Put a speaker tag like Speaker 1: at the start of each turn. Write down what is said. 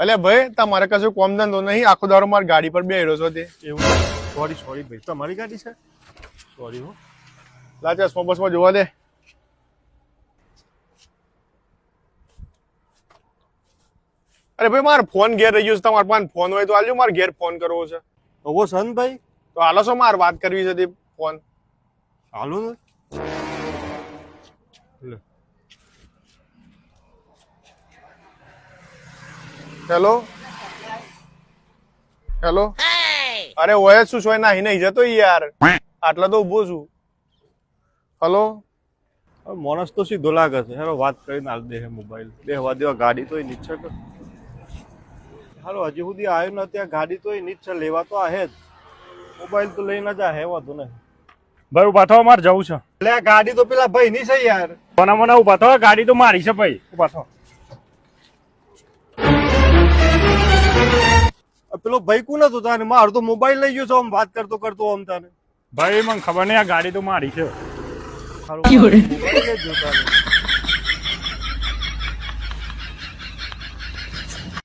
Speaker 1: અલે ભાઈ તમારે કશું કોમ ધંધો નહીં, આખો દારો મારી ગાડી પર બેહી રહ્યો છો તે.
Speaker 2: એવું? સોરી ભાઈ, તમારી ગાડી છે? સોરી હો.
Speaker 1: લા ચશ્મા બસમાં જોવા દે. અરે ભાઈ મારો ફોન ઘેર રહી ગયો છે, તમારા પાસે ફોન હોય તો આલજો, મારે ઘેર ફોન કરવો છે.
Speaker 2: ઓવો સન ભાઈ,
Speaker 1: તો હાલો છો, મારે વાત કરવી છે તે ફોન.
Speaker 2: હાલો ને. લે.
Speaker 1: Hello hello. અરે ઓય શું સોય નાહી નહીં જતો યાર, આટલા તો ઉભો છું. હલો.
Speaker 2: હવે માણસ તો સીધો લાગે છે. હેલો વાત કરીને હાલ દે મોબાઈલ. બેહવા દેવા ગાડી તોય નીચે કર. હાલો હજી સુધી આવ્યો ન ત્યાં ગાડી તોય નીચે લેવા તો આહે જ. મોબાઈલ તો લઈને જ આહે વાતો ને.
Speaker 3: ભાઈ ઉભા થવા મારે જવું છે.
Speaker 2: એટલે આ ગાડી તો પેલા ભાઈ ની છે યાર.
Speaker 3: મને ઉભા થવા, ગાડી તો મારી છે ભાઈ. ઉભા થવા.
Speaker 2: પેલો ભાઈ કોણ હતો તાને? મારો તો મોબાઈલ લઈ ગયો છો આમ વાત કરતો કરતો આમ તાને.
Speaker 3: ભાઈ મને ખબર નહીં, આ ગાડી તો મારી છે.
Speaker 2: મોબાઈલ લઈ ગયો તાને.